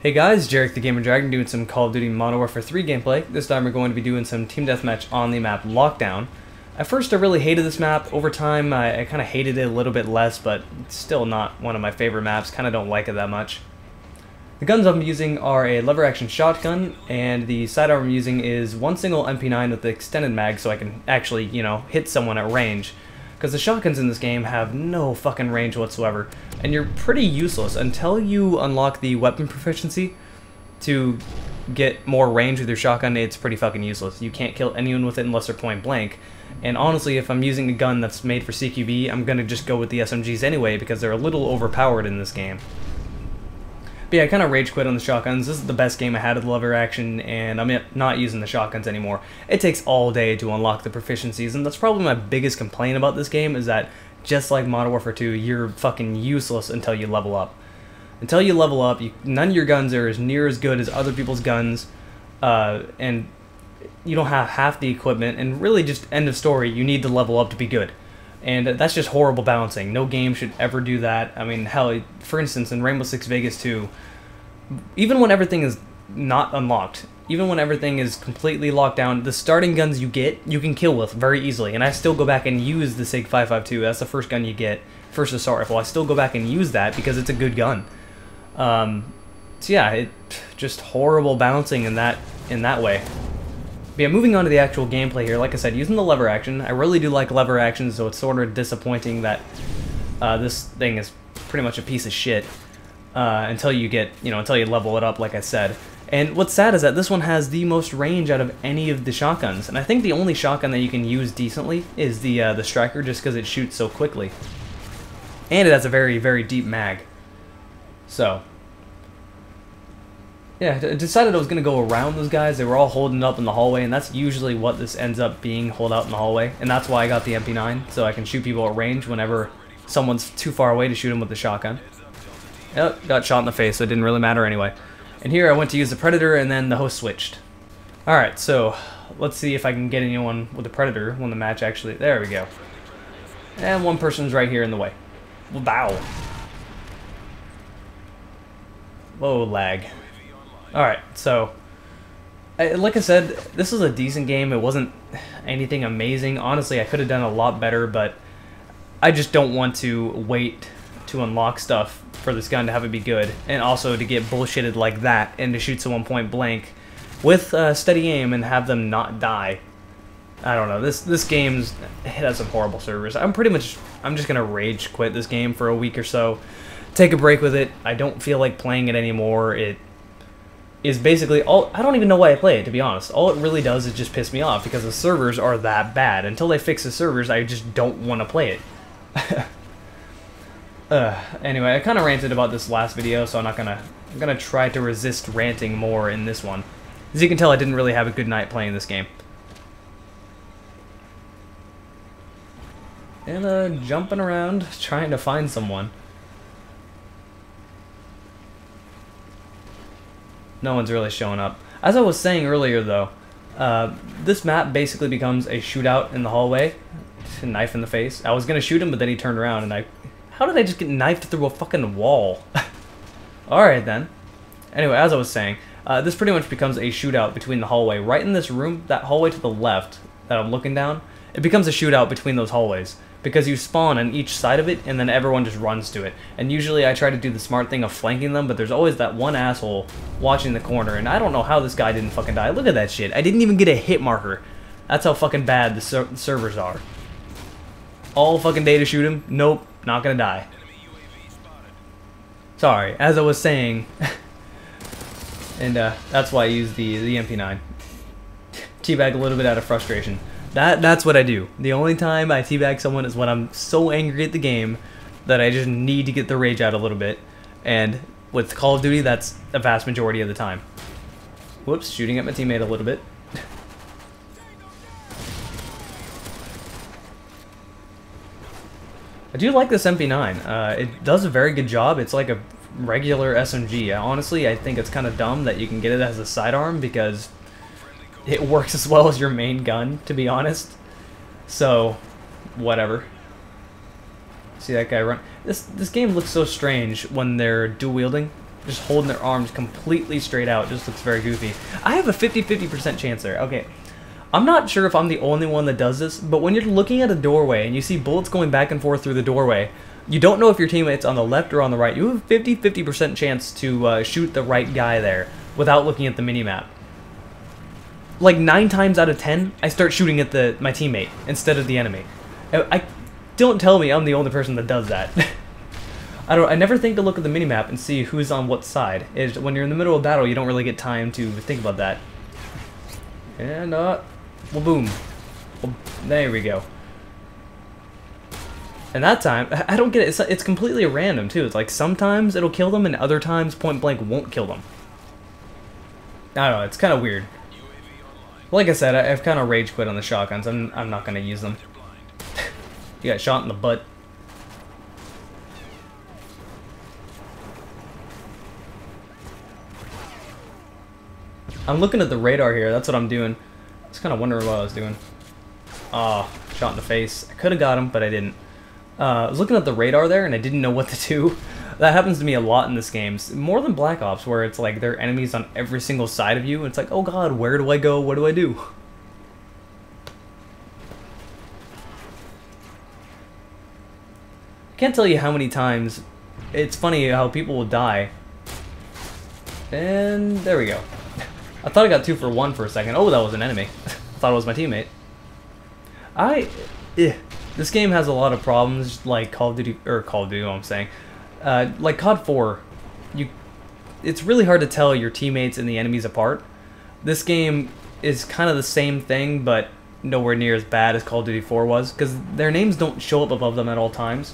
Hey guys, Jarek the Gamer Dragon doing some Call of Duty Modern Warfare 3 gameplay. This time we're going to be doing some team deathmatch on the map Lockdown. At first I really hated this map. Over time I kind of hated it a little bit less, but it's still not one of my favorite maps. Kind of don't like it that much. The guns I'm using are a lever action shotgun, and the sidearm I'm using is one single MP9 with the extended mag so I can actually, hit someone at range. Because the shotguns in this game have no fucking range whatsoever, and you're pretty useless until you unlock the weapon proficiency to get more range with your shotgun. It's pretty fucking useless. You can't kill anyone with it unless they're point blank, and honestly, if I'm using a gun that's made for CQB, I'm gonna just go with the SMGs anyway because they're a little overpowered in this game. But yeah, I kind of rage quit on the shotguns. This is the best game I had of the lever action, and I'm not using the shotguns anymore. It takes all day to unlock the proficiencies, and that's probably my biggest complaint about this game, is that just like Modern Warfare 2, you're fucking useless until you level up. Until you level up, none of your guns are as near as good as other people's guns, and you don't have half the equipment, and really just end of story, you need to level up to be good. And that's just horrible balancing. No game should ever do that. I mean, hell, for instance, in Rainbow Six Vegas 2, even when everything is not unlocked, even when everything is completely locked down, the starting guns you get, you can kill with very easily. And I still go back and use the SIG 5.52. That's the first gun you get, first assault rifle. I still go back and use that because it's a good gun. So yeah, just horrible balancing in that way. But yeah, moving on to the actual gameplay here, like I said, using the lever action. I really do like lever action, so it's sort of disappointing that this thing is pretty much a piece of shit until you get, until you level it up, like I said. And what's sad is that this one has the most range out of any of the shotguns, and I think the only shotgun that you can use decently is the Striker, just because it shoots so quickly. And it has a very, very deep mag. So yeah, I decided I was going to go around those guys. They were all holding up in the hallway, and that's usually what this ends up being, hold out in the hallway. And that's why I got the MP9, so I can shoot people at range whenever someone's too far away to shoot them with the shotgun. Yep, got shot in the face, so it didn't really matter anyway. And here I went to use the Predator, and then the host switched. Alright, so let's see if I can get anyone with the Predator when the match actually... There we go. And one person's right here in the way. Wow. Whoa, lag. Alright, so, like I said, this was a decent game. It wasn't anything amazing. Honestly, I could have done a lot better, but I just don't want to wait to unlock stuff for this gun to have it be good, and also to get bullshitted like that and to shoot someone point blank with steady aim and have them not die. I don't know, this game's, it has some horrible servers. I'm just gonna rage quit this game for a week or so, take a break with it. I don't feel like playing it anymore. It is basically all, I don't even know why I play it, to be honest. All it really does is just piss me off because the servers are that bad. Until they fix the servers, I just don't want to play it. Anyway, I kind of ranted about this last video, so I'm gonna try to resist ranting more in this one. As you can tell, I didn't really have a good night playing this game. And jumping around, trying to find someone. No one's really showing up. As I was saying earlier, though, this map basically becomes a shootout in the hallway. Knife in the face. I was gonna shoot him, but then he turned around, and how did I just get knifed through a fucking wall? Alright then. Anyway, as I was saying, this pretty much becomes a shootout between the hallway. Right in this room, that hallway to the left that I'm looking down, it becomes a shootout between those hallways. Because you spawn on each side of it, and then everyone just runs to it. And usually I try to do the smart thing of flanking them, but there's always that one asshole watching the corner, and I don't know how this guy didn't fucking die. Look at that shit. I didn't even get a hit marker. That's how fucking bad the servers are. All fucking day to shoot him? Nope, not gonna die. Sorry, as I was saying, and that's why I use the MP9. Teabag a little bit out of frustration. That's what I do. The only time I teabag someone is when I'm so angry at the game that I just need to get the rage out a little bit. And with Call of Duty, that's a vast majority of the time. Whoops, shooting at my teammate a little bit. I do like this MP9. It does a very good job. It's like a regular SMG. Honestly, I think it's kind of dumb that you can get it as a sidearm because it works as well as your main gun, to be honest. So, whatever. See that guy run? This game looks so strange when they're dual wielding. just holding their arms completely straight out. Just looks very goofy. I have a 50-50% chance there. Okay. I'm not sure if I'm the only one that does this, but when you're looking at a doorway and you see bullets going back and forth through the doorway, you don't know if your teammate's on the left or on the right. You have a 50-50% chance to shoot the right guy there without looking at the minimap. Like 9 times out of 10, I start shooting at my teammate instead of the enemy. Don't tell me I'm the only person that does that. I never think to look at the minimap and see who's on what side. When you're in the middle of battle, you don't really get time to think about that. And well, boom. Well, there we go. And that time, I don't get it. It's completely random too. It's like sometimes it'll kill them, and other times point blank won't kill them. I don't know. It's kind of weird. Like I said, I've kind of rage quit on the shotguns. I'm not gonna use them. You got shot in the butt. I'm looking at the radar here. That's what I'm doing. I was kind of wondering what I was doing. Oh, shot in the face. I could have got him, but I didn't. I was looking at the radar there, and I didn't know what to do. That happens to me a lot in this game. More than Black Ops, where it's like there are enemies on every single side of you, and it's like, oh god, where do I go? What do I do? I can't tell you how many times. It's funny how people will die. And there we go. I thought I got 2 for 1 for a second. Oh, that was an enemy. I thought it was my teammate. This game has a lot of problems, like Call of Duty, what I'm saying. Like COD 4, it's really hard to tell your teammates and the enemies apart. This game is kind of the same thing, but nowhere near as bad as Call of Duty 4 was, because their names don't show up above them at all times,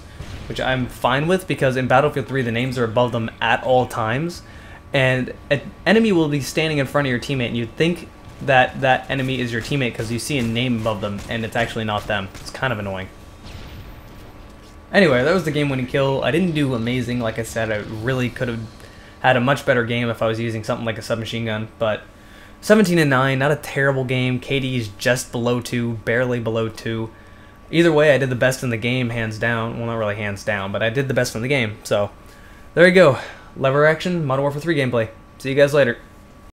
which I'm fine with, because in Battlefield 3 the names are above them at all times, and an enemy will be standing in front of your teammate, and you'd think that that enemy is your teammate because you see a name above them, and it's actually not them. It's kind of annoying. Anyway, that was the game-winning kill. I didn't do amazing. Like I said, I really could have had a much better game if I was using something like a submachine gun, but 17-9, not a terrible game. KD is just below 2, barely below 2. Either way, I did the best in the game, hands down. Well, not really hands down, but I did the best in the game. So, there you go. Lever action, Modern Warfare 3 gameplay. See you guys later.